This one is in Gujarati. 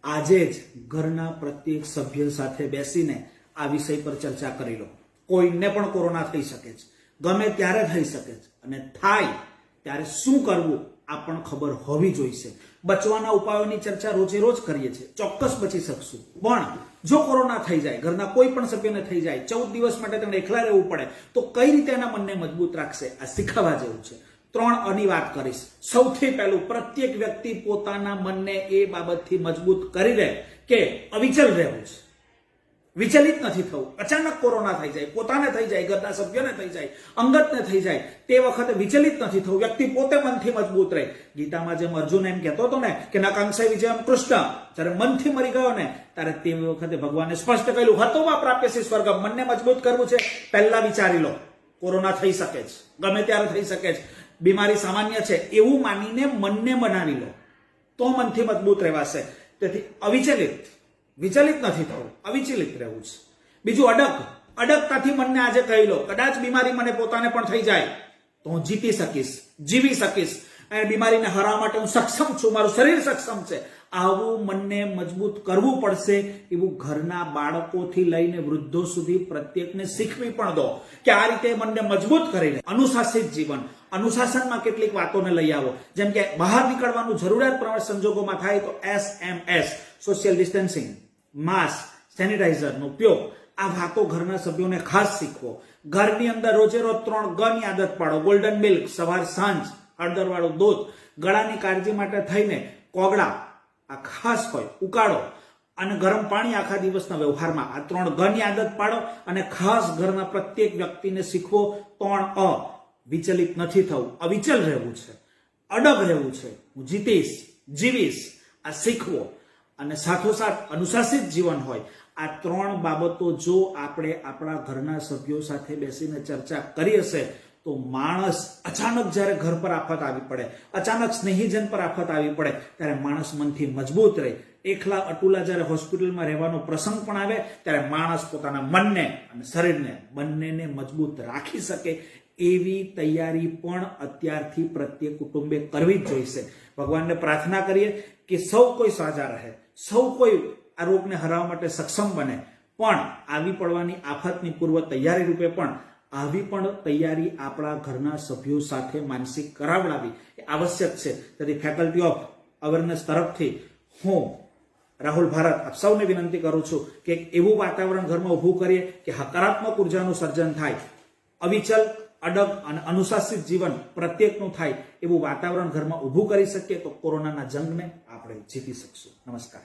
આજે જ ઘરના પ્રત્યેક સભ્ય સાથે બેસીને આ વિષય પર ચર્ચા કરી લો। કોઈને પણ કોરોના થઈ શકે છે, ગમે ત્યારે થઈ શકે છે, અને થાય ત્યારે શું કરવું આ પણ ખબર હોવી જોઈએ। બચવાના ઉપાયોની ચર્ચા રોજે રોજ કરીએ છીએ, ચોક્કસ બચી શકશું। પણ જો કોરોના થઈ જાય, ઘરના કોઈ પણ સભ્યને થઈ જાય, 14 દિવસ માટે તેને એકલા રહેવું પડે, તો કઈ રીતે એના મનને મજબૂત રાખશે, આ શીખવા જેવું છે। 3 અની વાત કરીશ। સૌથી પહેલું, પ્રત્યેક વ્યક્તિ પોતાના મનને એ બાબતથી મજબૂત કરી લે કે અવિચલ રહેવું છે, વિચલિત નથી થવું। અચાનક કોરોના થઈ જાય, પોતાને થઈ જાય, ઘરના સભ્યોને થઈ જાય, અંગતને થઈ જાય, તે વખતે વિચલિત નથી થવું, વ્યક્તિ પોતે મનથી મજબૂત રહે। ગીતામાં જેમ અર્જુન એમ કહેતો હતો ને કે નકાંક્ષે વિજયમ કૃષ્ણ, જ્યારે મનથી મરી ગયો ને ત્યારે તે વખતે ભગવાને સ્પષ્ટ કહ્યું, હતોમાં પ્રાપ્યસી સ્વર્ગમ। મનને મજબૂત કરવું છે, પહેલા વિચારી લો કોરોના થઈ શકે છે, ગમે ત્યારે થઈ શકે છે, બીમારી સામાન્ય છે એવું માનીને મનને બનાવી લો, તો મનથી મજબૂત રહેવાશે। તેથી વિચલિત નથી થવું, અવિચલિત રહેવું છે। બીજું, અડગતાથી મનને આજે કહી લો, કદાચ બીમારી મને પોતાને પણ થઈ જાય તો હું જીતી શકીશ, જીવી શકીશ, અને બીમારીને હરાવવા માટે હું સક્ષમ છું, મારું શરીર સક્ષમ છે। આવું મનને મજબૂત કરવું પડશે। એવું ઘરના બાળકોથી લઈને વૃદ્ધો સુધી પ્રત્યેકને શીખવી પણ દો કે આ રીતે મનને મજબૂત કરીને અનુશાસિત જીવન, અનુશાસનમાં કેટલીક વાતોને લઈ આવો, જેમ કે બહાર નીકળવાનું જરૂરિયાત પ્રમાણે સંજોગોમાં થાય તો SMS, સોશિયલ ડિસ્ટન્સિંગ, માસ્ક, સેનિટાઈઝરનો ઉપયોગ, આ વાતો ઘરના સભ્યોને ખાસ શીખવો। ઘરની અંદર રોજે રોજ 3 ગની આદત પાડો, ગોલ્ડન મિલ્ક, સવાર સાંજ, હળદરવાળું દૂધ, ગળાની કાળજી માટે થઈને કોગળા, આ ખાસ હોય, ઉકાળો અને ગરમ પાણી આખા દિવસના વ્યવહારમાં, આ 3 ગની આદત પાડો। અને ખાસ ઘરના પ્રત્યેક વ્યક્તિને શીખવો 3 અ, વિચલિત નથી થવું, અવિચલ રહેવું છે, અડગ રહેવું છે, હું જીતીશ, જીવીશ, આ શીખવો। અને સાથોસાથ અનુશાસિત જીવન હોય। આ 3 બાબતો જો આપણે આપણા ઘરના સભ્યો સાથે બેસીને ચર્ચા કરી હશે તો માણસ અચાનક જ્યારે ઘર પર આફત આવી પડે, અચાનક સ્નેહીજન પર આફત આવી પડે, ત્યારે માણસ મનથી મજબૂત રહે। એકલા અટુલા જ્યારે હોસ્પિટલમાં રહેવાનો પ્રસંગ પણ આવે ત્યારે માણસ પોતાના મનને અને શરીરને બંનેને મજબૂત રાખી શકે એવી તૈયારી પણ અત્યારથી પ્રત્યેક કુટુંબે કરવી જ જોઈશે। ભગવાનને પ્રાર્થના કરીએ કે સૌ કોઈ સાજા રહે, સૌ કોઈ આ રોગને હરાવવા માટે સક્ષમ બને, પણ આવી પડવાની આફતની પૂર્વ તૈયારી રૂપે પણ આવી પણ તૈયારી આપણા ઘરના સભ્યો સાથે માનસિક કરાવડાવી એ આવશ્યક છે। તેથી ફેકલ્ટી ઓફ અવેરનેસ તરફથી હું રાહુલ ભારત આપ સૌને વિનંતી કરું છું કે એવું વાતાવરણ ઘરમાં ઊભું કરીએ કે હકારાત્મક ઉર્જાનું સર્જન થાય, અવિચલ, અડગ અને અનુશાસિત જીવન પ્રત્યેકનું થાય એવું વાતાવરણ ઘરમાં ઊભું કરી શકીએ તો કોરોનાના જંગને આપણે જીતી શકશું। નમસ્કાર।